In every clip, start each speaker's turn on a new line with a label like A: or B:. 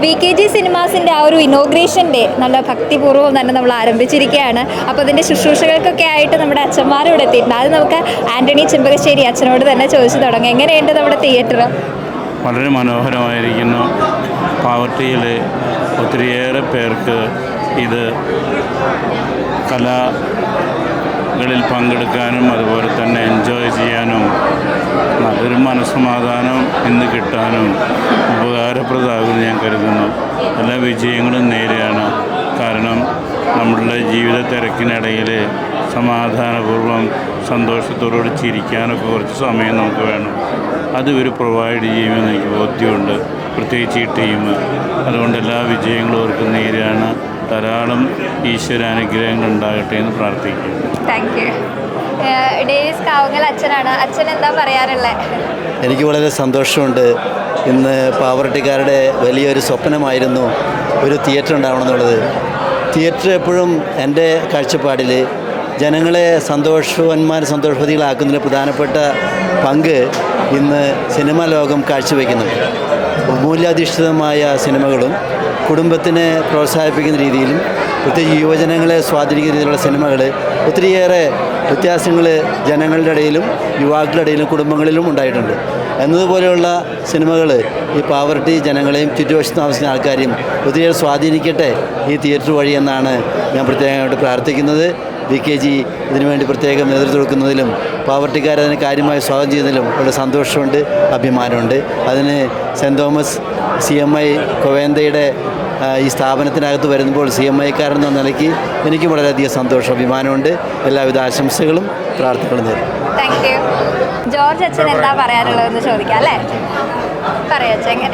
A: VKG സിനിമാസിൻ്റെ ആ ഒരു inauguration day നല്ല ഭക്തിപൂർവ്വം തന്നെ നമ്മൾ ആരംഭിച്ചിരിക്കുകയാണ്. അപ്പോൾ അതിൻ്റെ ശുശ്രൂഷകൾക്കൊക്കെ ആയിട്ട് നമ്മുടെ അച്ഛന്മാർ ഇവിടെ എത്തിയിട്ടുണ്ട്. അത് നമുക്ക് ആൻ്റണി ചെമ്പകശ്ശേരി അച്ഛനോട് തന്നെ ചോദിച്ചു തുടങ്ങാം. എങ്ങനെയുണ്ട് നമ്മുടെ തിയേറ്റർ?
B: വളരെ മനോഹരമായിരിക്കുന്നു. പാവർട്ടിയിൽ ഒത്തിരിയേറെ പേർക്ക് ഇത് കലകളിൽ പങ്കെടുക്കാനും അതുപോലെ തന്നെ എൻജോയ് ചെയ്യാനും നല്ലൊരു മനസ്സമാധാനം ഇന്ന് കിട്ടാനും ഉപകാരപ്രദമാകുമെന്ന് ഞാൻ കരുതുന്നു. എല്ലാ വിജയങ്ങളും നേരെയാണ്. കാരണം നമ്മളുടെ ജീവിത തിരക്കിനിടയിൽ സമാധാനപൂർവ്വം സന്തോഷത്തോടുകൂടി ചിരിക്കാനൊക്കെ കുറച്ച് സമയം നമുക്ക് വേണം. അത് ഇവർ പ്രൊവൈഡ് ചെയ്യുമെന്ന് എനിക്ക് ബോധ്യമുണ്ട്, പ്രത്യേകിച്ച് ഈ ടീം. അതുകൊണ്ട് എല്ലാ വിജയങ്ങളും അവർക്ക് നേരെയാണ്. ധാരാളം ഈശ്വരാനുഗ്രഹങ്ങൾ ഉണ്ടാകട്ടെ എന്ന് പ്രാർത്ഥിക്കുന്നു.
A: Thank you. ഡേവിസ് കാവുങ്ങൽ അച്ഛനാണ്. അച്ഛൻ എന്താ പറയാറുള്ളത്?
C: എനിക്ക് വളരെ സന്തോഷമുണ്ട്. ഇന്ന് പാവറട്ടിക്കാരുടെ വലിയൊരു സ്വപ്നമായിരുന്നു ഒരു തിയേറ്റർ ഉണ്ടാവണമെന്നുള്ളത്. തിയേറ്റർ എപ്പോഴും എൻ്റെ കാഴ്ചപ്പാടിൽ ജനങ്ങളെ സന്തോഷവതികളാക്കുന്നതിൽ പ്രധാനപ്പെട്ട പങ്ക് ഇന്ന് സിനിമാ ലോകം കാഴ്ചവെക്കുന്നുണ്ട്. മൂല്യാധിഷ്ഠിതമായ സിനിമകളും കുടുംബത്തിനെ പ്രോത്സാഹിപ്പിക്കുന്ന രീതിയിലും പ്രത്യേകിച്ച് യുവജനങ്ങളെ സ്വാധീനിക്കുന്ന രീതിയിലുള്ള സിനിമകൾ ഒത്തിരിയേറെ വ്യത്യാസങ്ങൾ ജനങ്ങളുടെ ഇടയിലും യുവാക്കളുടെ ഇടയിലും കുടുംബങ്ങളിലും ഉണ്ടായിട്ടുണ്ട്. എന്നതുപോലെയുള്ള സിനിമകൾ ഈ പാവർട്ടി ജനങ്ങളെയും ചുറ്റുവശത്ത് താമസിക്കുന്ന ആൾക്കാരെയും ഒത്തിരിയേറെ സ്വാധീനിക്കട്ടെ ഈ തിയേറ്റർ വഴി എന്നാണ് ഞാൻ പ്രത്യേകമായിട്ട് പ്രാർത്ഥിക്കുന്നത്. VKG ഇതിനുവേണ്ടി പ്രത്യേകം നേതൃത്വം കൊടുക്കുന്നതിലും പാവർട്ടിക്കാരതിന് കാര്യമായി സ്വാഗതം ചെയ്യുന്നതിലും വളരെ സന്തോഷമുണ്ട്, അഭിമാനമുണ്ട്. അതിന് സെൻറ്റ് തോമസ് CMI കൊവേന്തയുടെ ഈ സ്ഥാപനത്തിനകത്ത് വരുമ്പോൾ CMIക്കാരൻ എന്ന നിലയ്ക്ക് എനിക്കും വളരെയധികം സന്തോഷം, അഭിമാനമുണ്ട്. എല്ലാവിധ ആശംസകളും പ്രാർത്ഥനകളും നേരും.
A: Thank you. ജോർജ് അച്ഛൻ എന്താ പറയാനുള്ളതെന്ന് ചോദിക്കാം അല്ലേ?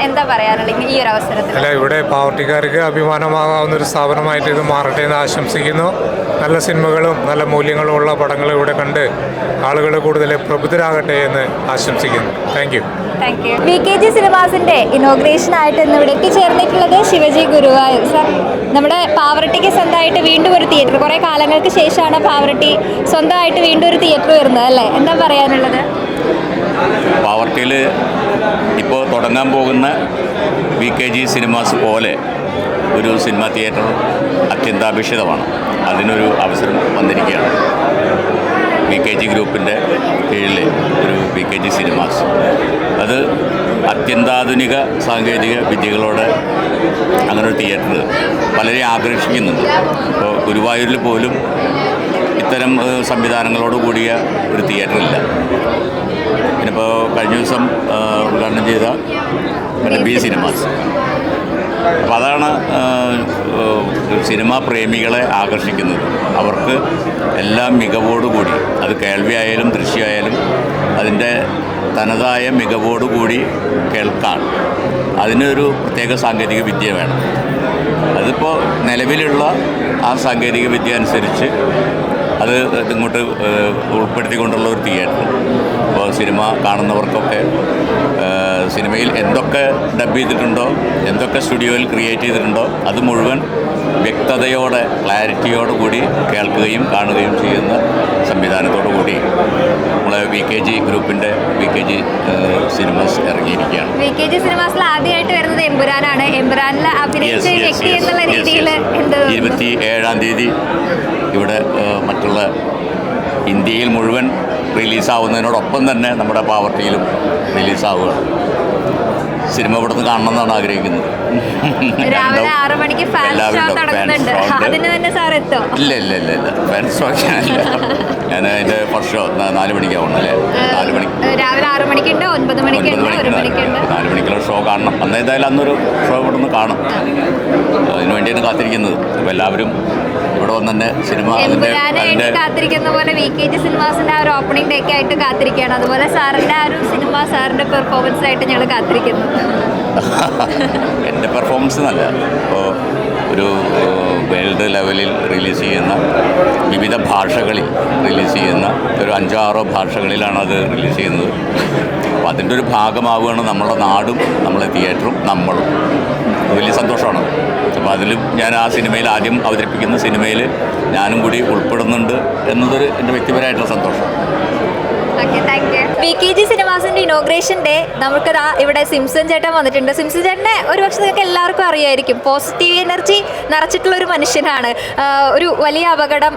A: എന്താ പറയാനുള്ളത് ഈ ഒരു അവസരത്തിൽ?
D: അല്ല, ഇവിടെ പാവർട്ടിക്കാർക്ക് അഭിമാനമാകാവുന്ന ഒരു സ്ഥാപനമായിട്ട് ഇത് മാറട്ടെ എന്ന് ആശംസിക്കുന്നു. നല്ല സിനിമകളും നല്ല മൂല്യങ്ങളും ഉള്ള പടങ്ങൾ ഇവിടെ കണ്ട് ആളുകൾ കൂടുതൽ പ്രബുദ്ധരാകട്ടെ എന്ന് ആശംസിക്കുന്നു. Thank you.
A: Thank you. VKG സിനിമാസിൻ്റെ ഇനോഗ്രേഷനായിട്ട് ഇന്ന് ഇവിടെ എത്തിച്ചേർന്നിട്ടുള്ളത് ശിവജി ഗുരുവായൂർ സർ. നമ്മുടെ പാവറട്ടിക്ക് സ്വന്തമായിട്ട് വീണ്ടും ഒരു തിയേറ്റർ, കുറേ കാലങ്ങൾക്ക് ശേഷമാണ് പാവറട്ടി സ്വന്തമായിട്ട് വീണ്ടും ഒരു തിയേറ്റർ വരുന്നത് അല്ലേ? എന്താ പറയാനുള്ളത്?
E: പാവർട്ടിയിൽ ഇപ്പോൾ തുടങ്ങാൻ പോകുന്ന VKG സിനിമാസ് പോലെ ഒരു സിനിമാ തിയേറ്റർ അത്യന്താപേക്ഷിതമാണ്. അതിനൊരു അവസരം വന്നിരിക്കുകയാണ്. VKG ഗ്രൂപ്പിൻ്റെ കീഴിൽ ഒരു VKG സിനിമാസ്, അത് അത്യന്താധുനിക സാങ്കേതിക വിദ്യകളോടെ അങ്ങനൊരു തിയേറ്റർ പലരെയും ആകർഷിക്കുന്നുണ്ട്. ഇപ്പോൾ ഗുരുവായൂരിൽ പോലും ഇത്തരം സംവിധാനങ്ങളോട് കൂടിയ ഒരു തിയേറ്ററില്ല. പിന്നിപ്പോൾ കഴിഞ്ഞ ദിവസം ഉദ്ഘാടനം ചെയ്ത B സിനിമാസ്. അപ്പോൾ അതാണ് സിനിമാ പ്രേമികളെ ആകർഷിക്കുന്നത്. അവർക്ക് എല്ലാം മികവോടുകൂടി, അത് കേൾവിയായാലും ദൃശ്യമായാലും അതിൻ്റെ തനതായ മികവോടുകൂടി കേൾക്കാൻ അതിനൊരു പ്രത്യേക സാങ്കേതിക വിദ്യ വേണം. അതിപ്പോൾ നിലവിലുള്ള ആ സാങ്കേതിക വിദ്യ അനുസരിച്ച് അത് ഇങ്ങോട്ട് ഉൾപ്പെടുത്തിക്കൊണ്ടുള്ള ഒരു തിയേറ്റർ. ഇപ്പോൾ സിനിമ കാണുന്നവർക്കൊക്കെ സിനിമയിൽ എന്തൊക്കെ ഡബ് ചെയ്തിട്ടുണ്ടോ, എന്തൊക്കെ സ്റ്റുഡിയോയിൽ ക്രിയേറ്റ് ചെയ്തിട്ടുണ്ടോ അത് മുഴുവൻ വ്യക്തതയോടെ ക്ലാരിറ്റിയോടു കൂടി കേൾക്കുകയും കാണുകയും ചെയ്യുന്ന സംവിധാനത്തോടു കൂടി നമ്മളെ VKG ഗ്രൂപ്പിൻ്റെ VKG സിനിമാസ് ഇറങ്ങിയിരിക്കുകയാണ്.
A: VKG സിനിമാസിൽ ആദ്യമായിട്ട് വരുന്നത് എമ്പുരാനാണ്. എമ്പുരാനിൽ അഭിനയിച്ച് വ്യക്തി എന്നുള്ള രീതിയിൽ
E: 27-ാം തീയതി ഇവിടെ മറ്റുള്ള ഇന്ത്യയിൽ മുഴുവൻ റിലീസാവുന്നതിനോടൊപ്പം തന്നെ നമ്മുടെ പാവർട്ടിയിലും റിലീസാവുകയാണ്. സിനിമ ഇവിടുന്ന് കാണണമെന്നാണ് ആഗ്രഹിക്കുന്നത്.
A: രാവിലെ 6 മണിക്ക്
E: ഇല്ല ഫാൻ ഷോ ഞാൻ അതിൻ്റെ ഫസ്റ്റ് ഷോ 4 മണിക്കാവണം അല്ലേ? 4 മണിക്ക്
A: രാവിലെ 6 മണിക്കുണ്ട്, 9 മണിക്കുണ്ട്, 1 മണിക്കുണ്ട്.
E: 4 മണിക്കുള്ള ഷോ കാണണം. അന്ന് ഏതായാലും അന്നൊരു ഷോ ഇവിടുന്ന് കാണും. അതിന് വേണ്ടിയാണ് കാത്തിരിക്കുന്നത്. അപ്പോൾ എല്ലാവരും ഇവിടെ വന്ന് തന്നെ സിനിമ
A: കാത്തിരിക്കുന്ന പോലെ VKG സിനിമാസിൻ്റെ ആ ഒരു ഓപ്പണിംഗ് ഡേ ഒക്കെ ആയിട്ട് കാത്തിരിക്കുകയാണ്. അതുപോലെ സാറിൻ്റെ ആ ഒരു സിനിമ, സാറിൻ്റെ പെർഫോമൻസ് ആയിട്ട് ഞങ്ങൾ കാത്തിരിക്കുന്നു.
E: എൻ്റെ പെർഫോമൻസ് നല്ല ഇപ്പോൾ ഒരു വേൾഡ് ലെവലിൽ റിലീസ് ചെയ്യുന്ന, വിവിധ ഭാഷകളിൽ റിലീസ് ചെയ്യുന്ന, ഒരു 5-6 ഭാഷകളിലാണ് അത് റിലീസ് ചെയ്യുന്നത്. അപ്പോൾ അതിൻ്റെ ഒരു ഭാഗമാവുകയാണ് നമ്മുടെ നാടും നമ്മളെ തിയേറ്ററും നമ്മളും. വലിയ സന്തോഷമാണ്. അപ്പോൾ അതിലും ഞാൻ ആ സിനിമയിൽ ആദ്യം അവതരിപ്പിക്കുന്ന സിനിമയിൽ ഞാനും കൂടി ഉൾപ്പെടുന്നുണ്ട് എന്നതൊരു എൻ്റെ വ്യക്തിപരമായിട്ടുള്ള സന്തോഷം.
A: Okay, thank you. VKG സിനിമാസിന്റെ ഇനോഗ്രേഷൻ ഡേ നമുക്ക് ഇവിടെ സിംസൺ ചേട്ടൻ വന്നിട്ടുണ്ട്. സിംസൺ ചേട്ടനെ ഒരുപക്ഷെ നിങ്ങൾക്ക് എല്ലാവർക്കും അറിയായിരിക്കും. പോസിറ്റീവ് എനർജി നിറച്ചിട്ടുള്ള ഒരു മനുഷ്യനാണ്. ഒരു വലിയ അപകടം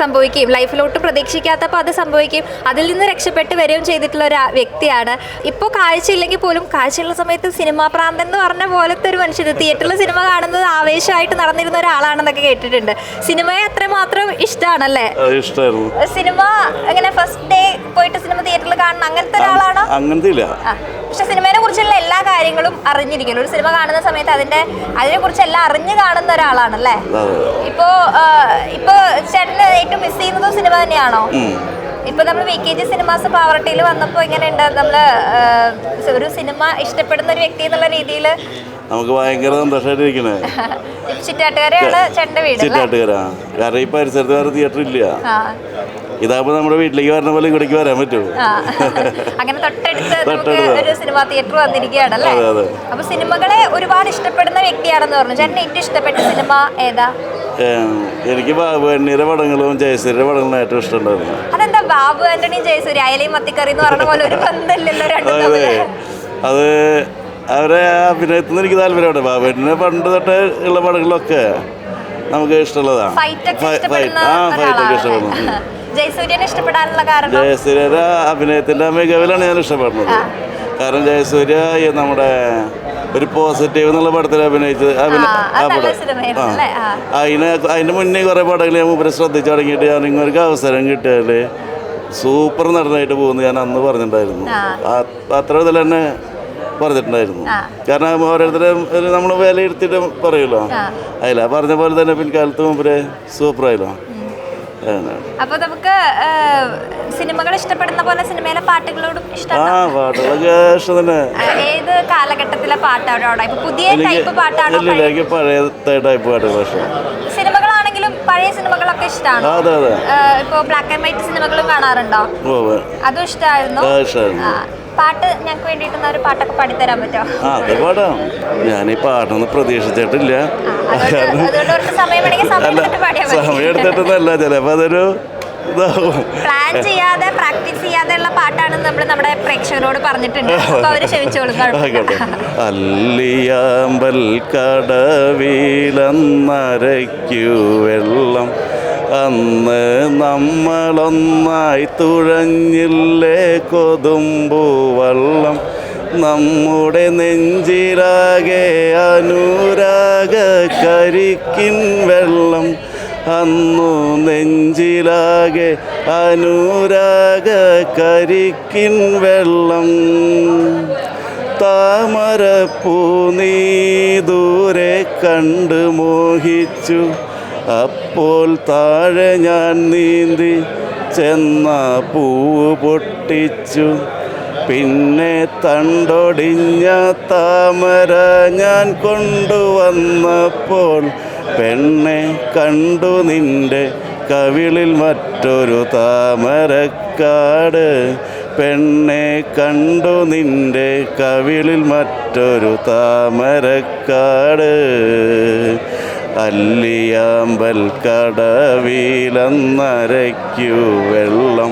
A: സംഭവിക്കുകയും ലൈഫിലോട്ട് പ്രതീക്ഷിക്കാത്തപ്പോൾ അത് സംഭവിക്കുകയും അതിൽ നിന്ന് രക്ഷപ്പെട്ട് വരികയും ചെയ്തിട്ടുള്ള ഒരു വ്യക്തിയാണ്. ഇപ്പോൾ കാഴ്ചയില്ലെങ്കിൽ പോലും കാഴ്ചയുള്ള സമയത്ത് സിനിമാ പ്രാന്തൻ എന്ന് പറഞ്ഞ പോലത്തെ ഒരു മനുഷ്യൻ. തിയേറ്ററിൽ സിനിമ കാണുന്നത് ആവേശമായിട്ട് നടന്നിരുന്ന ഒരാളാണെന്നൊക്കെ കേട്ടിട്ടുണ്ട്. സിനിമയെ അത്രമാത്രം ഇഷ്ടമാണല്ലേ?
F: ഇഷ്ടമായിരുന്നു.
A: സിനിമ എങ്ങനെ ഫസ്റ്റ് ഡേ പോയിട്ട് സിനിമ തിയേറ്ററിൽ കാണണം അങ്ങനത്തെ ഒരാളാണോ?
F: അങ്ങനത്തെ ഇല്ല.
A: പക്ഷെ സിനിമയെ കുറിച്ചുള്ള എല്ലാ കാര്യങ്ങളും അറിഞ്ഞിരിക്കും. ഒരു സിനിമ കാണുന്ന സമയത്ത് അതിനെ കുറിച്ച് എല്ലാം അറിഞ്ഞു കാണുന്ന ഒരാളാണല്ലേ? ഇപ്പോ ചേട്ടന് ഏറ്റവും മിസ് ചെയ്യുന്നതും സിനിമ തന്നെയാണോ? ഇപ്പൊ നമ്മൾ VKG സിനിമാസ് പാവറട്ടിയിൽ വന്നപ്പോ എങ്ങനെയുണ്ട്? നമ്മള് ഒരു സിനിമ ഇഷ്ടപ്പെടുന്ന ഒരു വ്യക്തി എന്നുള്ള രീതിയിൽ
F: നമുക്ക് ഭയങ്കര സന്തോഷമായിട്ടിരിക്കണേ.
A: ചിറ്റാട്ടുകാരെയാണ് ചേട്ടന്റെ വീട്?
F: ചിറ്റാട്ടുകാരാ. കാരണം ഈ പരിസരത്ത് വേറെ തിയേറ്റർ ഇല്ല. ഇതാകുമ്പോ നമ്മുടെ വീട്ടിലേക്ക് വരുന്ന പോലെ ഇവിടേക്ക് വരാൻ പറ്റുമോ?
A: അങ്ങനെ തൊട്ടടുത്ത് ഒരു സിനിമാ തിയേറ്റർ വന്നിരിക്കുകയാണല്ലേ? അപ്പൊ സിനിമകളെ ഒരുപാട് ഇഷ്ടപ്പെടുന്ന വ്യക്തിയാണെന്ന് പറഞ്ഞു. ചേട്ടന് ഏറ്റവും ഇഷ്ടപ്പെട്ട സിനിമ ഏതാ?
F: എനിക്ക് ബാബു ആന്റണിയുടെ പടങ്ങളും ജയസൂര്യയുടെ പടങ്ങളും ഏറ്റവും ഇഷ്ടമുണ്ടായിരുന്നു.
A: അതെന്താ ബാബു ആന്റണി ജയസൂര്യ അയലയും മത്തിക്കറി എന്ന് പറഞ്ഞ പോലെ ഒരു ബന്ധമില്ലല്ലോ രണ്ടും?
F: അത് അവരെ അഭിനയത്തിൽ നിന്ന് എനിക്ക് താല്പര്യമുണ്ട്. ബാബു ആന്റണിയുടെ പണ്ട് തൊട്ട് ഉള്ള പടങ്ങളൊക്കെ നമുക്ക് ഇഷ്ടമുള്ളതാണ്. ഫൈറ്റൊക്കെ ഇഷ്ടപ്പെടുന്നു.
A: ജയസൂര്യനെ ഇഷ്ടപ്പെടാനുള്ള കാരണം?
F: ജയസൂര്യയുടെ അഭിനയത്തിന്റെ മികവിലാണ് ഞാൻ ഇഷ്ടപ്പെടുന്നത്. കാരണം ജയസൂര്യ നമ്മുടെ ഒരു പോസിറ്റീവ് എന്നുള്ള പടത്തിൽ അഭിനയിച്ചത് അതിന് മുന്നേ കുറെ പടങ്ങൾ ഞാൻ മുമ്പ് ശ്രദ്ധിച്ചു തുടങ്ങിയിട്ട് ഞാൻ ഇങ്ങനൊരു അവസരം കിട്ടിയാല് സൂപ്പർ നടനായിട്ട് പോകുന്നു ഞാൻ അന്ന് പറഞ്ഞിട്ടുണ്ടായിരുന്നു. അത്ര ഇതിൽ തന്നെ പറഞ്ഞിട്ടുണ്ടായിരുന്നു. കാരണം ഓരോരുത്തരും നമ്മൾ വിലയിരുത്തിയിട്ട് പറയുമല്ലോ. അതില പറഞ്ഞ പോലെ തന്നെ പിൻകാലത്ത് മുമ്പേ സൂപ്പറായല്ലോ.
A: അപ്പൊ നമുക്ക് സിനിമകൾ ഇഷ്ടപ്പെടുന്ന പോലെ സിനിമയിലെ പാട്ടുകളോടും
F: പാട്ടുകളൊക്കെ ഇഷ്ടം തന്നെ.
A: ഏത് കാലഘട്ടത്തിലെ പാട്ടാണോ? ഇപ്പൊ പുതിയ ടൈപ്പ് പാട്ടാണോ?
F: പഴയ ടൈപ്പ് പാട്ടുകൾ ഇഷ്ടം.
A: സിനിമകളാണെങ്കിലും പഴയ സിനിമകളൊക്കെ ഇഷ്ടമാണോ?
F: അതെ അതെ.
A: ഇപ്പൊ ബ്ലാക്ക് ആൻഡ് വൈറ്റ് സിനിമകളും കാണാറുണ്ടോ? അതും ഇഷ്ടമായിരുന്നു. പാട്ട് ഞങ്ങൾക്ക് വേണ്ടിയിട്ട് ഒരു പാട്ടൊക്കെ പാടിത്തരാൻ പറ്റുമോ?
F: അത് പാടാം. ഞാൻ ഈ പാട്ടൊന്നും പ്രതീക്ഷിച്ചിട്ടില്ല.
A: സമയം
F: എടുത്തിട്ടൊന്നല്ല, ചിലപ്പോ അതൊരു
A: പ്ലാൻ ചെയ്യാതെ പ്രാക്ടീസ് ചെയ്യാതെ ഉള്ള പാട്ടാണ് നമ്മൾ നമ്മുടെ പ്രേക്ഷകരോട് പറഞ്ഞിട്ടുണ്ട്. അപ്പൊ അവര് ക്ഷമിച്ചോളും.
F: അല്ലിയാമ്പൽ കടവിലന്നരയ്ക്കു വെള്ളം അന്ന് നമ്മളൊന്നായി തുഴഞ്ഞില്ലേ കൊതുമ്പു വള്ളം നമ്മുടെ നെഞ്ചിലാകെ അനുരാഗ കരിക്കിൻ വെള്ളം അന്നു നെഞ്ചിലാകെ അനുരാഗ കരിക്കിൻ വെള്ളം താമരപ്പൂ നീ ദൂരെ കണ്ടു മോഹിച്ചു അപ്പോൾ താഴെ ഞാൻ നീന്തി ചെന്ന പൂവ് പൊട്ടിച്ചു പിന്നെ തണ്ടൊടിഞ്ഞ താമര ഞാൻ കൊണ്ടുവന്നപ്പോൾ പെണ്ണെ കണ്ടു നിന്റെ കവിളിൽ മറ്റൊരു താമരക്കാട് പെണ്ണെ കണ്ടു നിന്റെ കവിളിൽ മറ്റൊരു താമരക്കാട് അല്ലിയാമ്പൽ കടവിലന്നരയ്ക്കു വെള്ളം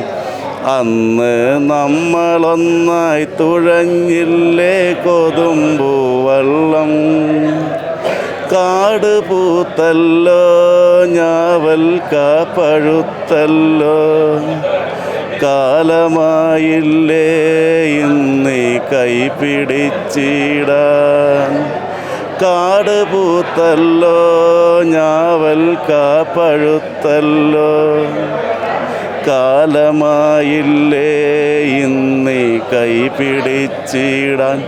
F: അന്ന് നമ്മളൊന്നായി തുഴഞ്ഞില്ലേ കൊതുമ്പു വള്ളം കാട് പൂത്തല്ലോ ഞാവൽ കാപ്പഴുത്തല്ലോ കാലമായില്ലേ ഇന്നീ കൈ പിടിച്ചിടാൻ കാട് പൂത്തല്ലോ ഞാവൽ കാപ്പഴുത്തല്ലോ കാലമായില്ലേ ഇന്നീ കൈ പിടിച്ചിടാൻ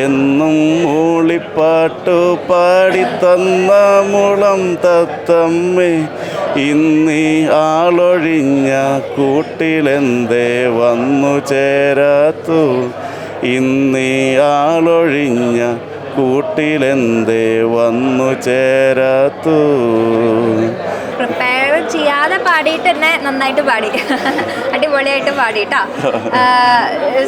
F: എന്നും മൂളിപ്പാട്ടു പാടിത്തന്ന മുളം തത്തമ്മേ ഇന്നീ ആളൊഴിഞ്ഞ കൂട്ടിലെന്തേ വന്നു ചേരാത്തു ഇന്നീ ആളൊഴിഞ്ഞ കൂട്ടിലെന്തേ വന്നു ചേരാത്തു.
A: പ്രിപ്പയർ ചെയ്യാതെ പാടിയിട്ട് തന്നെ നന്നായിട്ട് പാടി, അടിപൊളിയായിട്ട് പാടി കേട്ടോ.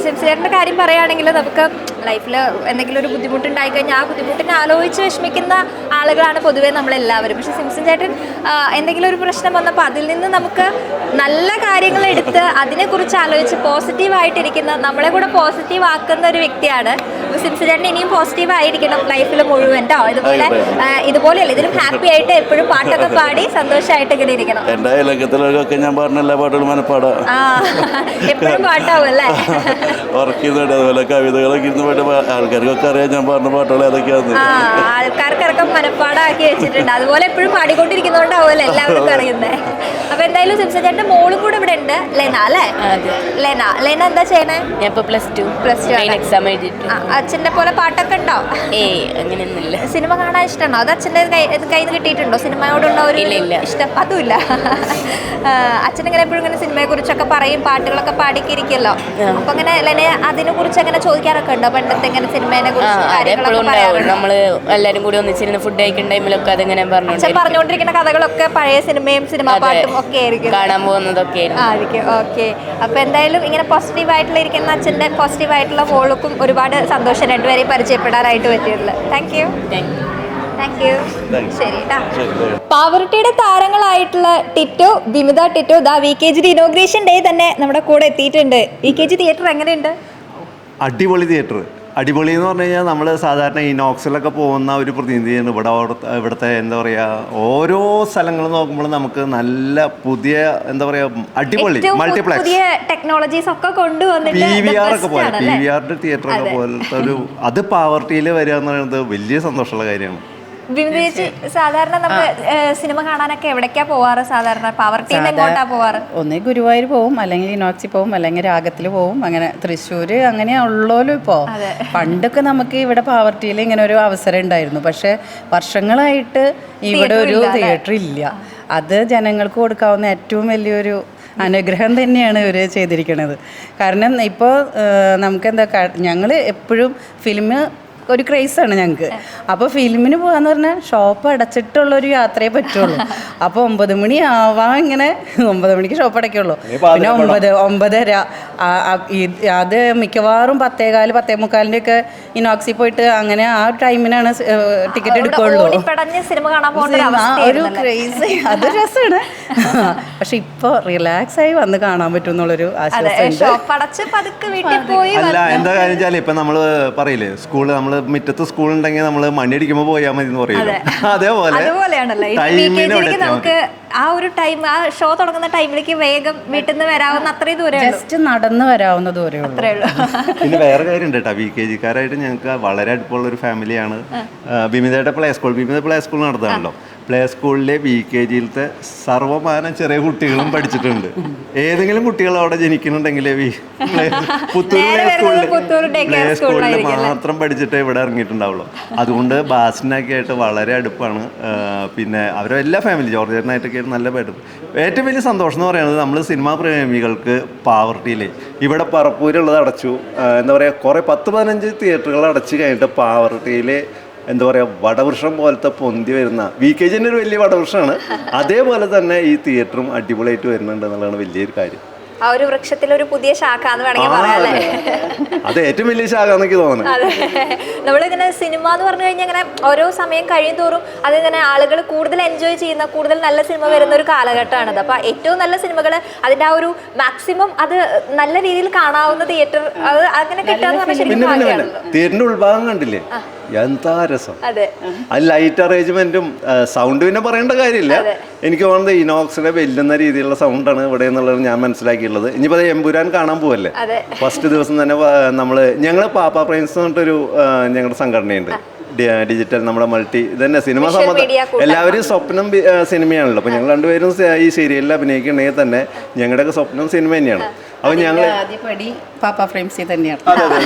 A: സിംസിയറിൻ്റെ കാര്യം പറയുകയാണെങ്കിൽ നമുക്ക് ലൈഫിൽ എന്തെങ്കിലും ഒരു ബുദ്ധിമുട്ടുണ്ടായി കഴിഞ്ഞാൽ ആ ബുദ്ധിമുട്ടിനെ ആലോചിച്ച് വിഷമിക്കുന്ന ആളുകളാണ് പൊതുവേ നമ്മളെല്ലാവരും. പക്ഷേ സിംസൺ ചേട്ടൻ എന്തെങ്കിലും ഒരു പ്രശ്നം വന്നപ്പോൾ അതിൽ നിന്ന് നമുക്ക് നല്ല കാര്യങ്ങൾ എടുത്ത് അതിനെക്കുറിച്ച് ആലോചിച്ച് പോസിറ്റീവായിട്ടിരിക്കുന്ന, നമ്മളെ കൂടെ പോസിറ്റീവ് ആക്കുന്ന ഒരു വ്യക്തിയാണ്. അപ്പോൾ സിംസൺ ചേട്ടൻ ഇനിയും പോസിറ്റീവ് ആയിരിക്കണം ലൈഫിൽ മുഴുവൻ കേട്ടോ. ഇതുപോലെയല്ല, ഇതിലും ഹാപ്പി ആയിട്ട് എപ്പോഴും പാട്ടൊക്കെ പാടി സന്തോഷമായിട്ട് ഇങ്ങനെ ഇരിക്കണം.
F: എൻ്റെ ഇലക്കത്തിലൊക്കെ ഞാൻ പാടുന്ന എല്ലാ പാട്ടുകളും മനപ്പാടാ,
A: എപ്പോഴും പാട്ടാവും അല്ലേ?
F: ഉറക്കുന്നുണ്ട്. അതുപോലെ കവിതകളൊക്കെ ഇരുന്ന് പാട്ട് ആൾക്കാർക്കൊക്കെ അറിയാം ഞാൻ പാടുന്ന പാട്ടുകൾ ഏതൊക്കെയാണ്.
A: ആൾക്കാർക്കൊക്കെ മനപ്പാടാക്കി വെച്ചിട്ടുണ്ട്. അതുപോലെ എപ്പോഴും പാടിക്കൊണ്ടിരിക്കുന്നതുകൊണ്ടാവുമല്ലോ എല്ലാവർക്കും അറിയുന്നത്. അപ്പൊ എന്തായാലും സിംസൺ ചേട്ടൻ്റെ മോളും കൂടെ ഇവിടെ ഉണ്ട്, ലെന അല്ലേ? ലെന എന്താ ചെയ്യണേ?
G: ഞാൻ ഇപ്പോൾ പ്ലസ് ടു എക്സാം എഴുതിയിട്ട്.
A: അച്ഛൻ്റെ പോലെ പാട്ടൊക്കെ ഉണ്ടോ?
G: അങ്ങനെയൊന്നുമില്ല.
A: സിനിമ കാണാൻ ഇഷ്ടമാണോ? അത് അച്ഛൻ്റെ കയ്യിൽ നിന്ന് കിട്ടിയിട്ടുണ്ടോ? സിനിമയോടുള്ള ഒരു ഇഷ്ടം? അതുമില്ല. അച്ഛനിങ്ങനെ എപ്പോഴും ഇങ്ങനെ സിനിമയെ കുറിച്ചൊക്കെ പറയും, പാട്ടുകളൊക്കെ പാടിക്കിരിക്കുമല്ലോ. അപ്പൊ അങ്ങനെ ലെന അതിനെ കുറിച്ച് അങ്ങനെ ചോദിക്കാറൊക്കെ ഉണ്ടോ? പണ്ടത്തെ ഇങ്ങനെ സിനിമയെ കുറിച്ച്
G: നമ്മള് എല്ലാരും കൂടി ഒന്നിച്ചിരുന്ന് ഫുഡ് കഴിക്കുന്ന ടൈമിലൊക്കെ അതിങ്ങനെ
A: പറഞ്ഞുകൊണ്ടിരിക്കുന്ന കഥകളൊക്കെ പഴയ സിനിമയും സിനിമാ പാട്ടും ഒക്കെ ആയിരിക്കും
G: കാണാൻ പോകുന്നതൊക്കെ
A: ആയിരിക്കും. ഓക്കെ, അപ്പൊ എന്തായാലും ഇങ്ങനെ പോസിറ്റീവായിട്ടുള്ള ഇരിക്കുന്ന അച്ഛൻ്റെ പോസിറ്റീവായിട്ടുള്ള മോൾക്കും ഒരുപാട് സന്തോഷം രണ്ടുപേരെയും പരിചയപ്പെടാനായിട്ട് പറ്റിയിട്ടുള്ളത്. Thank you. ശരി. പാവറട്ടിയുടെ താരങ്ങളായിട്ടുള്ള ടിറ്റോ, വിമിത ടിറ്റോ ദാ VKG ഇനോഗ്രേഷൻ ഡേ തന്നെ നമ്മുടെ കൂടെ എത്തിയിട്ടുണ്ട്. VKG തിയേറ്റർ എങ്ങനെയുണ്ട്?
H: അടിപൊളി തിയേറ്റർ. അടിപൊളി എന്ന് പറഞ്ഞു കഴിഞ്ഞാൽ നമ്മൾ സാധാരണ ഇനോക്സിലൊക്കെ പോകുന്ന ഒരു പ്രതിനിധിയാണ് ഇവിടുത്തെ എന്താ പറയുക, ഓരോ സ്ഥലങ്ങൾ നോക്കുമ്പോൾ നമുക്ക് നല്ല പുതിയ എന്താ പറയുക അടിപൊളി മൾട്ടിപ്ലക്സ്
A: ടെക്നോളജീസ് ഒക്കെ കൊണ്ടുവന്നിട്ട്
H: PVR ഒക്കെ പോലെ PVRന്റെ തിയേറ്റർ ഒക്കെ പോലത്തെ ഒരു അത് പാവർട്ടിയിൽ വരിക എന്ന് പറയുന്നത് വലിയ സന്തോഷമുള്ള കാര്യമാണ്.
A: സാധാരണ നമ്മൾ സിനിമ കാണാനൊക്കെ എവിടേക്കാ പോവാറ്? സാധാരണ പാവർട്ടിയിൽ എങ്ങോട്ടാ പോവാറ്?
I: ഒന്നേ ഗുരുവായൂർ പോവും, അല്ലെങ്കിൽ ഇനോക്സി പോവും, അല്ലെങ്കിൽ രാഗത്തിൽ പോവും. അങ്ങനെ തൃശ്ശൂർ അങ്ങനെ ഉള്ളോലും ഇപ്പോൾ. പണ്ടൊക്കെ നമുക്ക് ഇവിടെ പാവർട്ടിയിൽ ഇങ്ങനെ ഒരു അവസരം ഉണ്ടായിരുന്നു. പക്ഷേ വർഷങ്ങളായിട്ട് ഇവിടെ ഒരു തിയേറ്റർ ഇല്ല. അത് ജനങ്ങൾക്ക് കൊടുക്കാവുന്ന ഏറ്റവും വലിയൊരു അനുഗ്രഹം തന്നെയാണ് ഇവർ ചെയ്തിരിക്കുന്നത്. കാരണം ഇപ്പോൾ നമുക്കെന്താ, ഞങ്ങൾ എപ്പോഴും ഫിലിം ഒരു ക്രേസാണ് ഞങ്ങൾക്ക്. അപ്പോൾ ഫിലിമിന് പോകാന്ന് പറഞ്ഞാൽ ഷോപ്പ് അടച്ചിട്ടുള്ളൊരു യാത്രയെ പറ്റുള്ളൂ. അപ്പോൾ 9 മണി ആവാൻ ഇങ്ങനെ 9 മണിക്ക് ഷോപ്പ് അടയ്ക്കുള്ളൂ. പിന്നെ 9:30 അത് മിക്കവാറും 10:15 10:45 ഒക്കെ ഇനോക്സി പോയിട്ട് അങ്ങനെ ആ ടൈമിനാണ് ടിക്കറ്റ് എടുക്കുള്ളൂ. ഒരു ക്രേസ്, അതൊരു രസമാണ്. പക്ഷെ ഇപ്പോൾ റിലാക്സ് ആയി വന്ന് കാണാൻ പറ്റും എന്നുള്ളൊരു ആശ്വാസമുണ്ട്.
H: അല്ല, എന്താ കാര്യം വെച്ചാൽ ഇപ്പം നമ്മൾ പറയില്ലേ, സ്കൂള് നമ്മൾ മുറ്റത്ത് സ്കൂൾ ഉണ്ടെങ്കിൽ നമ്മൾ മണിയടിക്കുമ്പോൾ പോയാൽ മതി എന്ന് പറയില്ല.
A: അതുപോലെയാണല്ലോ നമുക്ക് ആ ഒരു ടൈം, ആ ഷോ തുടങ്ങുന്ന ടൈമിലേക്ക് വേഗം വീട്ടിൽ നിന്ന് വരാവുന്ന അത്രയും ദൂരം,
I: ജസ്റ്റ് നടന്ന് വരാവുന്ന ദൂരമേ ഉള്ളൂ.
H: പിന്നെ വേറെ കാര്യം ഉണ്ട് കേട്ടോ, VKG-കാരായിട്ട് ഞങ്ങൾക്ക് വളരെ അടുപ്പമുള്ള ഒരു ഫാമിലിയാണ്. വിമിതയുടെ പ്ലേ സ്കൂൾ നടത്താണല്ലോ. പ്ലേ സ്കൂളിലെ VKG-യിലത്തെ സർവ്വമാനം ചെറിയ കുട്ടികളും പഠിച്ചിട്ടുണ്ട്. ഏതെങ്കിലും കുട്ടികൾ അവിടെ ജനിക്കുന്നുണ്ടെങ്കിൽ പുത്തൂർ പ്ലേ സ്കൂളിൽ മാത്രം പഠിച്ചിട്ട് ഇവിടെ ഇറങ്ങിയിട്ടുണ്ടാവുള്ളൂ. അതുകൊണ്ട് ബാസിനൊക്കെ ആയിട്ട് വളരെ അടുപ്പാണ്. പിന്നെ അവരെ എല്ലാ ഫാമിലി ജോർജേട്ടനായിട്ടൊക്കെ നല്ല പേര്. ഏറ്റവും വലിയ സന്തോഷം എന്ന് പറയുന്നത് നമ്മൾ സിനിമാ പ്രേമികൾക്ക് പാവർട്ടിയിൽ ഇവിടെ പറപ്പൂരുള്ളത് അടച്ചു, എന്താ പറയുക, കുറേ 10-15 തിയേറ്ററുകൾ അടച്ചു കഴിഞ്ഞിട്ട് പാവർട്ടിയിൽ എന്താ പറയുക വടവൃക്ഷം പോലത്തെ പൊന്തി വരുന്ന VKG-ൻ്റെ ഒരു വലിയ വടവൃക്ഷമാണ്. അതേപോലെ തന്നെ ഈ തിയേറ്ററും അടിപൊളിയായിട്ട് വരുന്നുണ്ട് എന്നുള്ളതാണ് വലിയൊരു കാര്യം.
A: ആ ഒരു വൃക്ഷത്തിൽ ഒരു പുതിയ ശാഖ എന്ന് വേണമെങ്കിൽ പറയാല്ലേ?
H: അത് ഏറ്റവും വലിയ ശാഖ എന്നൊക്കെ തോന്നുന്നു.
A: അതെ, നമ്മളിങ്ങനെ സിനിമ എന്ന് പറഞ്ഞു കഴിഞ്ഞാൽ ഇങ്ങനെ ഓരോ സമയം കഴിയും തോറും അതിങ്ങനെ ആളുകൾ കൂടുതൽ എൻജോയ് ചെയ്യുന്ന, കൂടുതൽ നല്ല സിനിമ വരുന്ന ഒരു കാലഘട്ടമാണത്. അപ്പോൾ ഏറ്റവും നല്ല സിനിമകൾ അതിൻ്റെ ആ ഒരു മാക്സിമം അത് നല്ല രീതിയിൽ കാണാവുന്ന തിയേറ്റർ അത് അങ്ങനെ കിട്ടാന്ന് പറഞ്ഞാൽ ശരിക്കും
H: തിയേറ്ററിന്റെ ഉൾഭാഗം കണ്ടില്ലേ, എന്താ രസം. അത് ലൈറ്റ് അറേഞ്ച്മെന്റും സൗണ്ട് പിന്നെ പറയേണ്ട കാര്യമില്ല. എനിക്ക് തോന്നുന്നത് ഇനോക്സിനെ വെല്ലുന്ന രീതിയിലുള്ള സൗണ്ടാണ് ഇവിടെ എന്നുള്ളത് ഞാൻ മനസ്സിലാക്കിയുള്ളത്. ഇനിയിപ്പോൾ എമ്പുരാൻ കാണാൻ പോവല്ലേ, ഫസ്റ്റ് ദിവസം തന്നെ ഞങ്ങൾ പാപ്പ പ്രൈൻസ് എന്ന് പറഞ്ഞിട്ടൊരു ഞങ്ങളുടെ സംഘടനയുണ്ട്, ഡിജിറ്റൽ നമ്മുടെ മൾട്ടി ഇതന്നെ സിനിമ സംബന്ധം എല്ലാവരും സ്വപ്നം സിനിമയാണല്ലോ. അപ്പോൾ ഞങ്ങൾ രണ്ടുപേരും ഈ സീരിയലിൽ അഭിനയിക്കണമെങ്കിൽ തന്നെ ഞങ്ങളുടെയൊക്കെ സ്വപ്നം സിനിമ തന്നെയാണ്. അപ്പോൾ ഞങ്ങൾ
I: ആദ്യ പടി പാപ്പ ഫ്രെയിംസിൽ തന്നെയാണ്.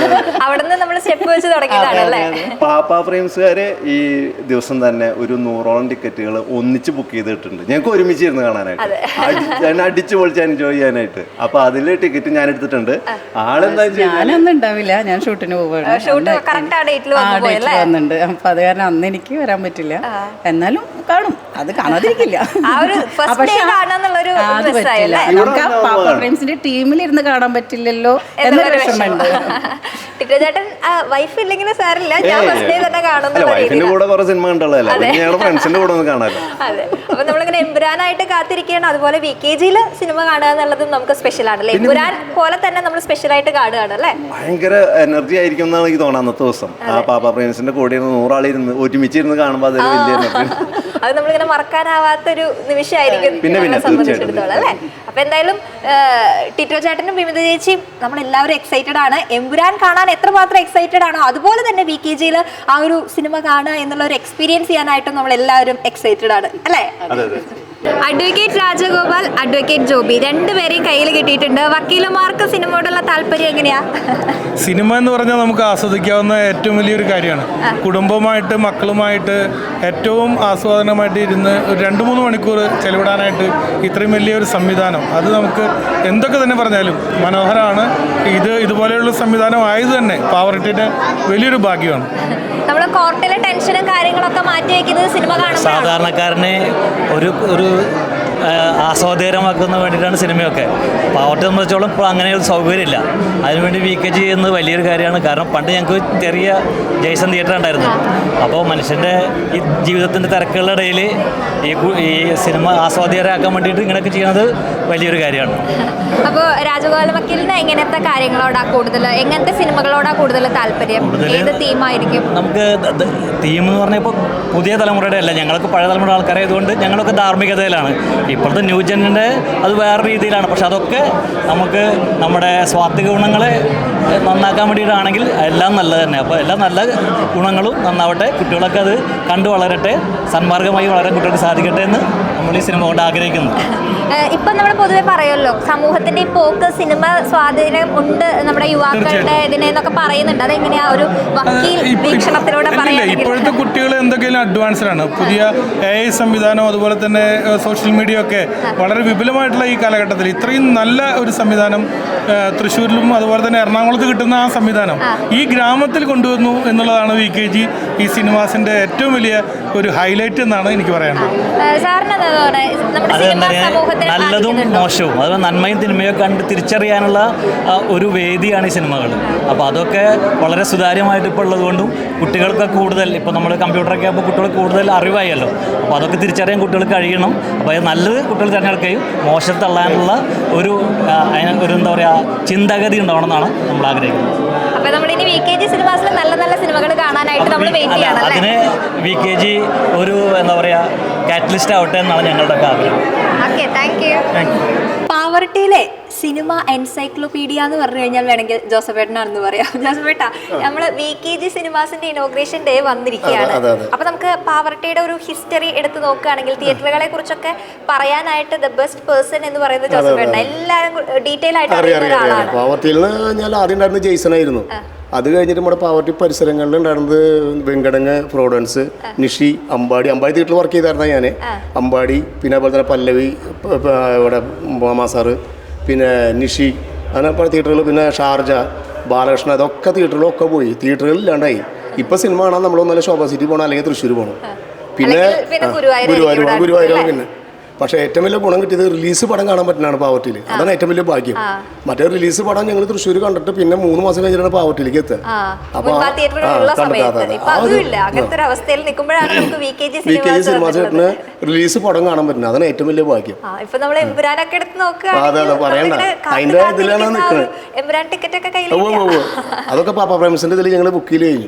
A: അവിടുന്ന് നമ്മൾ സ്റ്റെപ്പ് വെച്ച് തുടങ്ങിയതാണ് അല്ലേ?
H: പാപ്പ ഫ്രെയിംസുകാര് ഈ ദിവസം തന്നെ ഒരു 100ഓളം ടിക്കറ്റുകൾ ഒന്നിച്ച് ബുക്ക് ചെയ്തിട്ടുണ്ട്. ഞങ്ങൾക്ക് ഒരുമിച്ചിരുന്ന് കാണാനായിട്ട്, അടിച്ചു പൊളിച്ച് എൻജോയ് ചെയ്യാനായിട്ട്. അപ്പൊ അതില് ടിക്കറ്റ് ഞാൻ എടുത്തിട്ടുണ്ട്. ആളെന്താ
I: ഞാനൊന്നും ഉണ്ടാവില്ല, ഞാൻ ഷൂട്ടിന് പോവുകയാണ്. വന്നിട്ടുണ്ട്. അപ്പൊ അത് കാരണം അന്ന് എനിക്ക് വരാൻ പറ്റില്ല. എന്നാലും കാണും, അത് കാണാതിരിക്കില്ല. നമുക്ക് ആ പാപ്പ ഫ്രെയിംസിന്റെ ടീമിലിരുന്ന് കാണാൻ പറ്റില്ലല്ലോ എന്നൊരു വിഷമമുണ്ട്.
A: ചേട്ടൻ വൈഫ് ഇല്ലെങ്കിലും സാറില്ല, ഞാൻ ഫസ്റ്റ് ഡേ തന്നെ
H: വൈഫിന്റെ കൂടെ കുറെ സിനിമ കണ്ടുള്ളതല്ല, ഞങ്ങളുടെ ഫ്രണ്ട്സിന്റെ കൂടെ ഒന്ന് കാണാമല്ലോ.
A: അതെ, അപ്പൊ നമ്മളിങ്ങനെ എമ്പുരാനായിട്ട് കാത്തിരിക്കുകയാണ്. അതുപോലെ VKG സിനിമ കാണുക എന്നുള്ളതും നമുക്ക് സ്പെഷ്യൽ ആണല്ലേ? എമ്പുരാൻ പോലെ തന്നെ നമ്മൾ സ്പെഷ്യൽ ആയിട്ട് കാണുകയാണ് അല്ലേ?
H: ഭയങ്കര എനർജി ആയിരിക്കും എന്നാണ് എനിക്ക് തോന്നുന്നത്. അന്നത്തെ ദിവസം ആ പാപ്പ ഫ്രെയിംസിന്റെ കൂടെ 100 ആളിരുന്ന് ഒരുമിച്ചിരുന്ന് കാണുമ്പോൾ അതൊരു വലിയ എനർജി.
A: അത് നമ്മളിങ്ങനെ മറക്കാനാവാത്തൊരു നിമിഷമായിരിക്കും സംബന്ധിച്ചിടത്തോളം അല്ലേ? അപ്പൊ എന്തായാലും ടിറ്റോ ചേട്ടനും വിമിത ചേച്ചിയും നമ്മളെല്ലാവരും എക്സൈറ്റഡ് ആണ്. എമ്പുരാൻ കാണാൻ എത്രമാത്രം എക്സൈറ്റഡ് ആണോ അതുപോലെ തന്നെ VKG ആ ഒരു സിനിമ കാണുക എന്നുള്ള ഒരു എക്സ്പീരിയൻസ് ചെയ്യാനായിട്ടും നമ്മൾ എല്ലാവരും എക്സൈറ്റഡ് ആണ് അല്ലേ? അഡ്വക്കേറ്റ് രാജഗോപാൽ, അഡ്വക്കേറ്റ് ജോബി രണ്ടുപേരെയും കയ്യിൽ കിട്ടിയിട്ടുണ്ട്. വക്കീലുമാർക്ക് സിനിമയോടുള്ള താല്പര്യം എങ്ങനെയാ?
J: സിനിമ എന്ന് പറഞ്ഞാൽ നമുക്ക് ആസ്വദിക്കാവുന്ന ഏറ്റവും വലിയൊരു കാര്യമാണ്. കുടുംബമായിട്ട് മക്കളുമായിട്ട് ഏറ്റവും ആസ്വാദനമായിട്ട് ഇരുന്ന് ഒരു 2-3 മണിക്കൂർ ചെലവിടാനായിട്ട് ഇത്രയും വലിയൊരു സംവിധാനം, അത് നമുക്ക് എന്തൊക്കെ തന്നെ പറഞ്ഞാലും മനോഹരമാണ്. ഇതുപോലെയുള്ള സംവിധാനം ആയത് തന്നെ പാവറട്ടിയുടെ വലിയൊരു ഭാഗ്യമാണ്.
A: നമ്മൾ കോർട്ടിലെ ടെൻഷനും കാര്യങ്ങളൊക്കെ മാറ്റി വെക്കുന്നത് സിനിമ കാണുമ്പോൾ
K: സാധാരണക്കാരനെ ഒരു ആസ്വാദ്യകരമാക്കുന്ന വേണ്ടിയിട്ടാണ് സിനിമയൊക്കെ. പാവത്തെ സംബന്ധിച്ചോളം ഇപ്പോൾ അങ്ങനെ ഒരു സൗകര്യമില്ല. അതിനുവേണ്ടി VKG ചെയ്യുന്നത് വലിയൊരു കാര്യമാണ്. കാരണം പണ്ട് ഞങ്ങൾക്ക് ചെറിയ ജയ്സൺ തിയേറ്റർ ഉണ്ടായിരുന്നു. അപ്പോൾ മനുഷ്യൻ്റെ ഈ ജീവിതത്തിൻ്റെ തിരക്കുകളുടെ ഇടയിൽ ഈ സിനിമ ആസ്വാദ്യകരമാക്കാൻ വേണ്ടിയിട്ട് ഇങ്ങനെയൊക്കെ ചെയ്യുന്നത് വലിയൊരു കാര്യമാണ്.
A: അപ്പോൾ രാജഗോപാൽ വക്കീലിന് എങ്ങനത്തെ കാര്യങ്ങളോടാണ് കൂടുതൽ, എങ്ങനത്തെ സിനിമകളോടാണ് കൂടുതൽ താല്പര്യം? ഏത് തീമായിരിക്കും?
K: നമുക്ക് തീം എന്ന് പറഞ്ഞാൽ ഇപ്പോൾ പുതിയ തലമുറയുടെ അല്ല, ഞങ്ങളൊക്കെ പഴയ തലമുറ ആൾക്കാരായതുകൊണ്ട് ഞങ്ങളൊക്കെ ധാർമ്മികതയിലാണ്. ഇപ്പോഴത്തെ ന്യൂ ജനിൻ്റെ അത് വേറെ രീതിയിലാണ്. പക്ഷെ അതൊക്കെ നമുക്ക് നമ്മുടെ സ്വാത്വിക ഗുണങ്ങളെ നന്നാക്കാൻ വേണ്ടിയിട്ടാണെങ്കിൽ എല്ലാം നല്ലത് തന്നെ. അപ്പോൾ എല്ലാ നല്ല ഗുണങ്ങളും നന്നാവട്ടെ, കുട്ടികളൊക്കെ അത് കണ്ടു വളരട്ടെ, സന്മാർഗമായി വളരാൻ കുട്ടികൾക്ക് സാധിക്കട്ടെ എന്ന് നമ്മൾ ഈ സിനിമ കൊണ്ട് ആഗ്രഹിക്കുന്നു.
A: ഇപ്പം നമ്മൾ പൊതുവെ പറയുമല്ലോ, സമൂഹത്തിന്റെ ഈ പോക്ക് സിനിമ സ്വാധീനം ഉണ്ട് നമ്മുടെ യുവാക്കളുടെ ഇതിനെന്നൊക്കെ പറയുന്നുണ്ട്. അതെങ്ങനെയാ ഒരു വക്കീൽ വീക്ഷണത്തിലൂടെ പറയാൻ?
J: ഇപ്പോഴത്തെ കുട്ടികൾ എന്തൊക്കെയും അഡ്വാൻസ്ഡ് ആണ്. പുതിയ AI സംവിധാനം, അതുപോലെ തന്നെ സോഷ്യൽ മീഡിയ ഒക്കെ വളരെ വിപുലമായിട്ടുള്ള ഈ കാലഘട്ടത്തിൽ ഇത്രയും നല്ല ഒരു സംവിധാനം തൃശ്ശൂരിലും അതുപോലെ തന്നെ എറണാകുളത്ത് കിട്ടുന്ന ആ സംവിധാനം ഈ ഗ്രാമത്തിൽ കൊണ്ടുവന്നു എന്നുള്ളതാണ് VKG ഈ സിനിമാസിന്റെ ഏറ്റവും വലിയ ഒരു ഹൈലൈറ്റ് എന്നാണ് എനിക്ക് പറയാനുള്ളത്.
K: നല്ലതും മോശവും, അതുപോലെ നന്മയും തിന്മയും കണ്ട് തിരിച്ചറിയാനുള്ള ഒരു വേദിയാണ് ഈ സിനിമകൾ. അപ്പോൾ അതൊക്കെ വളരെ സുതാര്യമായിട്ട് ഇപ്പോൾ ഉള്ളതുകൊണ്ടും കുട്ടികൾക്ക് കൂടുതൽ, ഇപ്പോൾ നമ്മൾ കമ്പ്യൂട്ടറൊക്കെ ആകുമ്പോൾ കുട്ടികൾക്ക് കൂടുതൽ അറിവായല്ലോ. അപ്പോൾ അതൊക്കെ തിരിച്ചറിയാൻ കുട്ടികൾക്ക് കഴിയണം. അപ്പോൾ അത് നല്ലത് കുട്ടികൾ തിരഞ്ഞെടുക്കുകയും മോശം തള്ളാനുള്ള ഒരു എന്താ പറയുക ചിന്താഗതി ഉണ്ടാവണം എന്നാണ് നമ്മൾ ആഗ്രഹിക്കുന്നത്.
A: അപ്പോൾ നമ്മളിനി VKG സിനിമാസിൽ നല്ല നല്ല സിനിമകൾ കാണാനായിട്ട് നമ്മൾ വെയിറ്റ് ചെയ്യണം.
K: അതിന് VKG ഒരു എന്താ പറയുക കാറ്റലിസ്റ്റ് ആവട്ടെ എന്നാണ് ഞങ്ങളുടെ ആഗ്രഹം.
A: Okay, thank you. പാവർട്ടിയിലെ സിനിമ എൻസൈക്ലോപീഡിയ എന്ന് പറഞ്ഞു കഴിഞ്ഞാൽ വേണമെങ്കിൽ ജോസഫേട്ടനാണെന്ന് പറയാം. ജോസഫേട്ട, നമ്മൾ VKG സിനിമാസിന്റെ ഇനോഗ്രേഷൻ ഡേ വന്നിരിക്കുകയാണ്. അപ്പൊ നമുക്ക് പാവർട്ടിയുടെ ഒരു ഹിസ്റ്ററി എടുത്ത് നോക്കുകയാണെങ്കിൽ തിയേറ്ററുകളെ കുറിച്ചൊക്കെ പറയാനായിട്ട് ദ ബെസ്റ്റ് പേഴ്സൺ എന്ന് പറയുന്നത് ജോസഫേട്ട. എല്ലാവരും ഡീറ്റെയിൽ ആയിട്ട് അറിയുന്ന ഒരാളാണ്.
L: പാവർട്ടിയിൽ ഞാൻ ആദ്യം ഉണ്ടായിരുന്നത് ജെയ്സൺ ആയിരുന്നു. അത് കഴിഞ്ഞിട്ട് നമ്മുടെ പാവർട്ടി പരിസരങ്ങളിൽ ഉണ്ടായിരുന്നത് വെങ്കടങ്ങ്, പ്രോഡൻസ്, നിഷി, അമ്പാടി തിയേറ്ററിൽ വർക്ക് ചെയ്തായിരുന്നു ഞാൻ. അമ്പാടി, പിന്നെ അതുപോലെ തന്നെ പല്ലവി, ഇവിടെ മാസാറ്, പിന്നെ നിഷി, അങ്ങനെ പല തിയേറ്ററുകൾ, പിന്നെ ഷാർജ, ബാലകൃഷ്ണ, അതൊക്കെ തിയേറ്ററുകളൊക്കെ പോയി. തിയേറ്ററുകളിൽ ഇല്ലാണ്ടായി. ഇപ്പോൾ സിനിമ കാണാൻ നമ്മളൊന്നല്ല ശോഭ സിറ്റി പോകണം, അല്ലെങ്കിൽ തൃശ്ശൂർ പോകണം, പിന്നെ ഗുരുവായൂരാണ്. പിന്നെ പക്ഷേ ഏറ്റവും വലിയ ഗുണം കിട്ടിയത് റിലീസ് പടം കാണാൻ പറ്റുന്നതാണ് പാവർട്ടിയിൽ. അതാണ് ഏറ്റവും വലിയ ഭാഗ്യം. മറ്റേ റിലീസ് പടം ഞങ്ങൾ തൃശ്ശൂർ കണ്ടിട്ട് പിന്നെ 3 മാസം കഴിഞ്ഞിട്ടാണ് പാവർട്ടിയിലേക്ക് എത്തുക. VKG സിനിമ ചേട്ടന് റിലീസ് പടം കാണാൻ പറ്റുന്നത്, അതാണ് ഏറ്റവും വലിയ ഭാഗ്യം. അതെ, പറയണ്ട, അതിന്റെ ഇതിലാണ് നിൽക്കുന്നത്. അതൊക്കെ പാപ്പ ഫ്രെയിംസിന്റെ ഇതിൽ ഞങ്ങൾ ബുക്ക് ചെയ്ത് കഴിഞ്ഞു.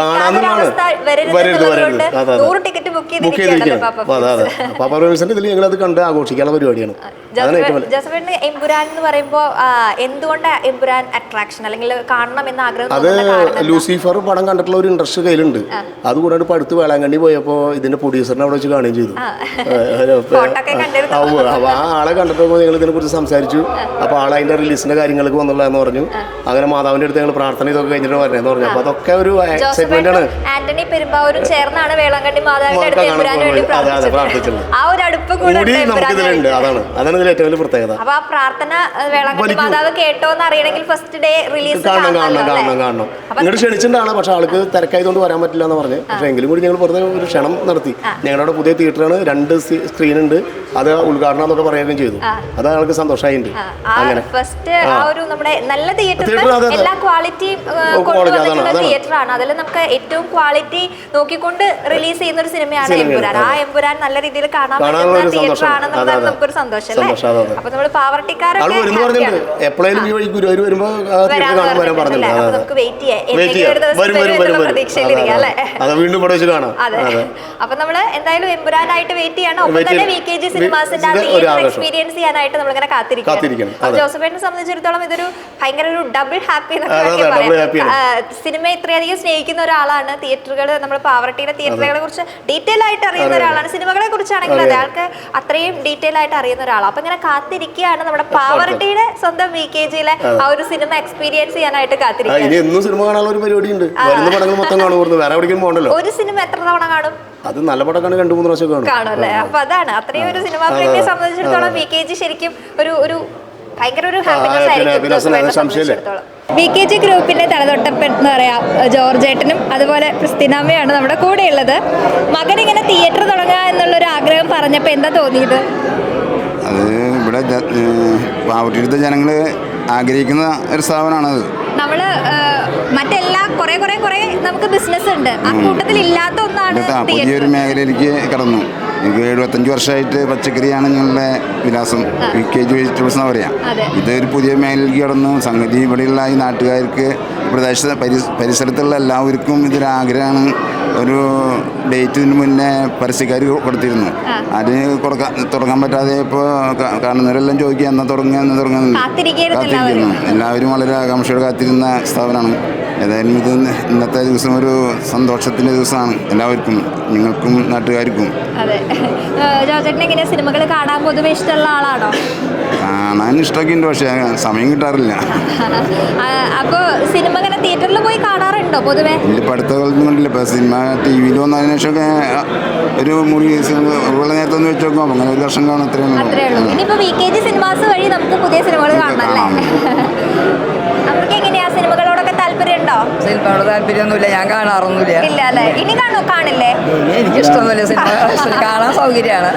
L: കാണാവുന്നതാണ്, ബുക്ക് ചെയ്തിരിക്കുകയാണ്. അതെ, പാപ്പ ഫ്രെയിംസിന്റെ ഇതിൽ ഞങ്ങൾ അത് കണ്ട് ആഘോഷിക്കാനുള്ള പരിപാടിയാണ്. അതാണ് ഏറ്റവും വലിയ.
A: ജോസഫിന് എമ്പുരാൻ എന്ന് പറയുമ്പോൾ എന്തുകൊണ്ട് എമ്പുരാൻ അട്രാക്ഷൻ അല്ലെങ്കിൽ കാണണം എന്ന ആഗ്രഹം
L: അത് ലൂസിഫർ പടം കണ്ടിട്ടുള്ള ഒരു ഇൻട്രസ്റ്റ് കയ്യിലുണ്ട്. അതുകൂടാണ്ട് ഇപ്പോൾ അടുത്ത് വേളാങ്കണ്ണി പോയപ്പോൾ ഇതിന്റെ പ്രൊഡ്യൂസറിനെ അവിടെ വെച്ച് കാണുകയും ചെയ്തു. അപ്പോൾ ആ ആളെ കണ്ടപ്പോൾ ഞങ്ങൾ ഇതിനെക്കുറിച്ച് സംസാരിച്ചു. അപ്പോൾ ആൾ അതിന്റെ റിലീസിന്റെ കാര്യങ്ങൾക്ക് വന്നുള്ളതെന്ന് പറഞ്ഞു. അങ്ങനെ മാതാവിന്റെ അടുത്ത് ഞങ്ങൾ പ്രാർത്ഥന ഇതൊക്കെ കഴിഞ്ഞിട്ട് വരണേന്ന് പറഞ്ഞു. അപ്പോൾ അതൊക്കെ ഒരു എക്സൈറ്റ്മെന്റ് ആണ്.
A: ആന്റണി പെരുമ്പാവൂരും ചേർന്നാണ് വേളാങ്കണ്ണി മാതാവിന്റെ അടുത്ത് എമ്പുരാന് വേണ്ടി പ്രാർത്ഥിച്ചത്. ആ ഒരു അടുപ്പ് കൂടി
L: നമുക്കിതിലുണ്ട്. അതാണ് ഇതിൽ ഏറ്റവും വലിയ പ്രത്യേകത.
A: അപ്പൊ ആ പ്രാർത്ഥന വേളാങ്കണ്ണി മാതാവ് കേട്ടോ എന്ന് അറിയണമെങ്കിൽ ഫസ്റ്റ് ഡേ റിലീസ്
L: കാണണം. ഇങ്ങോട്ട് ക്ഷണിച്ചിട്ടാണ്, പക്ഷെ ആൾക്ക് തിരക്കായതുകൊണ്ട് വരാൻ പറ്റില്ല എന്ന് പറഞ്ഞു. പക്ഷെ എങ്കിലും കൂടി ഞങ്ങൾ വെറുതെ ഒരു ക്ഷണം നടത്തി. ഞങ്ങളുടെ പുതിയ തിയേറ്ററാണ്, 2 സ്ക്രീൻ ഉണ്ട്, അത് ഉദ്ഘാടനം എന്നൊക്കെ പറയുകയും ചെയ്തു. അത് ആൾക്ക് സന്തോഷമായിട്ടുണ്ട്. അങ്ങനെ
A: ഫസ്റ്റ് ആ ഒരു നമ്മുടെ നല്ല തിയേറ്ററിൽ എല്ലാ ക്വാളിറ്റിയും കൊണ്ടുവന്നിട്ടുള്ള തിയേറ്ററാണ്. അതിൽ നമുക്ക് ഏറ്റവും ക്വാളിറ്റി നോക്കിക്കൊണ്ട് റിലീസ് ചെയ്യുന്ന ഒരു സിനിമയാണ് എമ്പുരാൻ. ആ എമ്പുരാൻ നല്ല രീതിയിൽ കാണാൻ പറ്റുന്ന തിയേറ്റർ ആണെന്നുള്ളത് നമുക്കൊരു സന്തോഷം അല്ലേ. അപ്പൊ നമ്മള് പാവർട്ടിക്കാരൊക്കെ
L: എപ്പോഴേലും ഈ വഴി ഗുരുവായൂർ വരുമ്പോൾ
A: നമുക്ക് വെയിറ്റ് ചെയ്യാം, പ്രതീക്ഷയിലിരിക്കാം അല്ലേ.
L: വീണ്ടും കാണാം.
A: അതെ, അപ്പൊ നമ്മള് എന്തായാലും എമ്പുരാനായിട്ട് വെയിറ്റ് ചെയ്യണം. ഒപ്പം തന്നെ VKG സിനിമാസിന്റെ തിയേറ്റർ എക്സ്പീരിയൻസ് ചെയ്യാനായിട്ട് നമ്മളിങ്ങനെ കാത്തിരിക്കണം. ജോസഫിനെ സംബന്ധിച്ചിടത്തോളം ഇതൊരു ഭയങ്കര ഒരു ഡബിൾ ഹാപ്പി സിനിമ ഇത്രയധികം സ്നേഹിക്കുന്ന ഒരാളാണ്. തിയേറ്ററുകൾ നമ്മൾ പാവർട്ടിയുടെ തിയേറ്ററുകളെ കുറിച്ച് ഡീറ്റെയിൽ ആയിട്ട് അറിയുന്ന ഒരാളാണ്. സിനിമകളെ കുറിച്ചാണെങ്കിൽ അതെ ആൾക്ക് അത്രയും ഡീറ്റെയിൽ ആയിട്ട് അറിയുന്ന ഒരാളാണ്. അപ്പൊ ഇങ്ങനെ കാത്തിരിക്കുകയാണ് നമ്മുടെ പാവർട്ടിയുടെ സ്വന്തം VKGയിലെ ആ ഒരു സിനിമ എക്സ്പീരിയൻസ് ചെയ്യാനായിട്ട് കാത്തിരിക്കുകയാണ്.
L: സിനിമ കാണാനുള്ള ഒരു പരിപാടി ഉണ്ട്.
A: ഒരു സിനിമ എത്ര തവണ കാണും?
L: അത് നല്ല പടക്കാണ് 2-3 പ്രാവശ്യം
A: കാണും അല്ലേ. അപ്പൊ അതാണ് അത്രയും ഒരു സിനിമാ പ്രേമിയെ സംബന്ധിച്ചിടത്തോളം VKG ശരിക്കും ഒരു ഭയങ്കര ഒരു ഹാപ്പിനെസ് ആയിരിക്കും. VKG ഗ്രൂപ്പിന്റെ തലതൊട്ടപ്പൻ എന്ന് പറയാം ജോർജേട്ടനും അതുപോലെ ക്രിസ്ത്യനാമ്മയാണ് നമ്മുടെ കൂടെയുള്ളത്. മകൻ ഇങ്ങനെ തിയേറ്റർ തുടങ്ങുക എന്നുള്ളൊരു ആഗ്രഹം പറഞ്ഞപ്പോൾ എന്താ തോന്നിയത്?
M: അത് ഇവിടെ പാവട്ടിയെടുത്ത ജനങ്ങൾ ആഗ്രഹിക്കുന്ന ഒരു സ്ഥാപനമാണത്.
A: നമ്മള് മറ്റെല്ലാ കുറെ നമുക്ക് ബിസിനസ് ഉണ്ട്, ആ കൂട്ടത്തിൽ ഇല്ലാത്ത ഒന്നാണ്
M: പുതിയൊരു മേഖലയിലേക്ക് കടന്നു. എനിക്ക് 75 വർഷമായിട്ട് പച്ചക്കറിയാണ് ഞങ്ങളുടെ വിലാസം. VKG വെജിറ്റബിൾസ് എന്ന് പറയാം. ഇതൊരു പുതിയ മേഖലയിലേക്ക് കടന്നു. സംഗതി ഇവിടെയുള്ള ഈ നാട്ടുകാർക്ക് പരിസരത്തുള്ള എല്ലാവർക്കും ഇതൊരാഗ്രഹമാണ്. ഒരു ഡേറ്റിന് മുന്നേ പരസ്യക്കാർ കൊടുത്തിരുന്നു. അത് തുടങ്ങാൻ പറ്റാതെ ഇപ്പോൾ കാണുന്നവരെല്ലാം ചോദിക്കുക എന്നാ തുടങ്ങുന്നു. കാത്തിരിക്കുന്നു. എല്ലാവരും വളരെ ആകാംക്ഷയോടെ കാത്തിരുന്ന സ്ഥാപനമാണ്. ഏതായാലും ഇത് ഇന്നത്തെ ദിവസം ഒരു സന്തോഷത്തിൻ്റെ ദിവസമാണ് എല്ലാവർക്കും, നിങ്ങൾക്കും നാട്ടുകാർക്കും.
A: അതെ, ജോർജേട്ടൻ എങ്ങനെ സിനിമകൾ കാണാൻ പൊതുവെ ഇഷ്ടമുള്ള ആളാണോ?
M: കാണാൻ ഇഷ്ടമൊക്കെ ഉണ്ട്, പക്ഷേ സമയം കിട്ടാറില്ല.
A: അപ്പോൾ സിനിമ ഇങ്ങനെ തിയേറ്ററിൽ പോയി കാണാറുണ്ടോ പൊതുവെ?
M: ഇപ്പം അടുത്ത കാലത്തൊന്നും കണ്ടില്ല. ഇപ്പോൾ സിനിമ TV വന്നതിന് ശേഷമൊക്കെ ഒരു മുറി ഉള്ള നേരത്തെ ഒന്ന് വെച്ച് നോക്കും. അങ്ങനെ ഒരു വർഷം കാണും, അത്രേ ഉള്ളൂ.
A: ഇനിയിപ്പോൾ VKG സിനിമാസ് വഴി നമുക്ക് പുതിയ സിനിമകൾ കാണാമല്ലേ? നമുക്ക് എങ്ങനെയാ സിനിമകളോടൊക്കെ താല്പര്യമുണ്ടോ?
N: സിനിമയോട് താല്പര്യമൊന്നുമില്ല, ഞാൻ കാണാറൊന്നുമില്ല.
A: ഇല്ല അല്ലേ? ഇനി കാണില്ലേ?
N: എനിക്കിഷ്ടമൊന്നുമില്ല സിനിമ, കാണാൻ സൗകര്യമാണ്.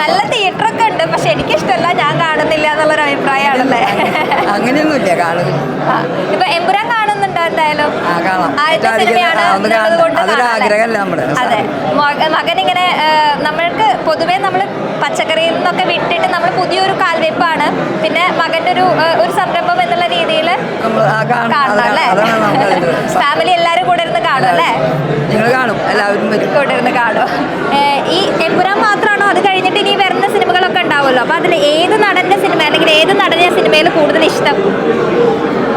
A: നല്ല തിയേറ്ററൊക്കെ ഉണ്ട്, പക്ഷെ എനിക്കിഷ്ടമല്ല, ഞാൻ കാണുന്നില്ല എന്നുള്ളൊരു അഭിപ്രായമാണല്ലേ?
N: അങ്ങനെയൊന്നുമില്ല, കാണുന്നില്ല.
A: ഇപ്പൊ എമ്പുരാൻ കാണുന്നുണ്ടോ? എന്തായാലും
N: അതൊരു ആഗ്രഹമല്ല നമ്മുടെ.
A: അതെ, മകനിങ്ങനെ നമ്മൾക്ക് പൊതുവേ നമ്മൾ പച്ചക്കറിയിൽ നിന്നൊക്കെ വിട്ടിട്ട് നമ്മൾ പുതിയൊരു കാൽവെപ്പാണ്. പിന്നെ മകന്റെ ഒരു സംരംഭം എന്നുള്ള രീതിയിൽ കാണണം അല്ലേ? ഫാമിലി എല്ലാവരും കൂടെ ഇരുന്ന് കാണും അല്ലേ?
N: നിങ്ങൾ കാണും, എല്ലാവരും
A: കൂടെ ഇരുന്ന് കാണും. ഈ എമ്പുരാൻ മാത്രമാണോ? അത് കഴിഞ്ഞിട്ട് ഇനി വരുന്ന സിനിമകളൊക്കെ ഉണ്ടാവുമല്ലോ. അപ്പൊ അതിൽ ഏത് നടന്റെ സിനിമ അല്ലെങ്കിൽ ഏത് നടനെ സിനിമയിൽ കൂടുതൽ ഇഷ്ടം?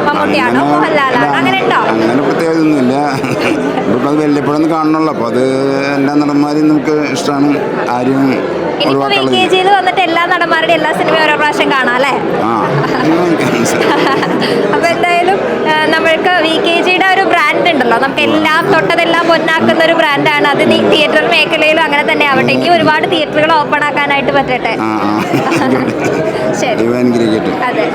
A: മമ്മൂട്ടിയാണോ മോഹൻലാലാണോ? അങ്ങനെ ഉണ്ടോ?
M: അങ്ങനെ പ്രത്യേകതയൊന്നുമില്ല. ഇപ്പം അത് വല്ലപ്പോഴൊന്നും കാണണമല്ലോ. അപ്പോൾ അത് എല്ലാ നടന്മാരെയും നമുക്ക് ഇഷ്ടമാണ്. ആരും
A: ഇനിയിപ്പോ VKGയിൽ വന്നിട്ട് എല്ലാ നടന്മാരുടെയും എല്ലാ സിനിമയും ഓരോ പ്രാവശ്യം കാണാം അല്ലേ? അപ്പൊ എന്തായാലും നമ്മൾക്ക് VKGയുടെ ഒരു ബ്രാൻഡ് ഉണ്ടല്ലോ, നമുക്ക് എല്ലാം തൊട്ടതെല്ലാം പൊന്നാക്കുന്ന ഒരു ബ്രാൻഡാണ് അത്. തിയേറ്റർ മേഖലയിലും അങ്ങനെ തന്നെ ആവട്ടെ. ഇനി ഒരുപാട് തിയേറ്ററുകൾ ഓപ്പൺ ആക്കാനായിട്ട് പറ്റട്ടെ. ശരി, അതെ.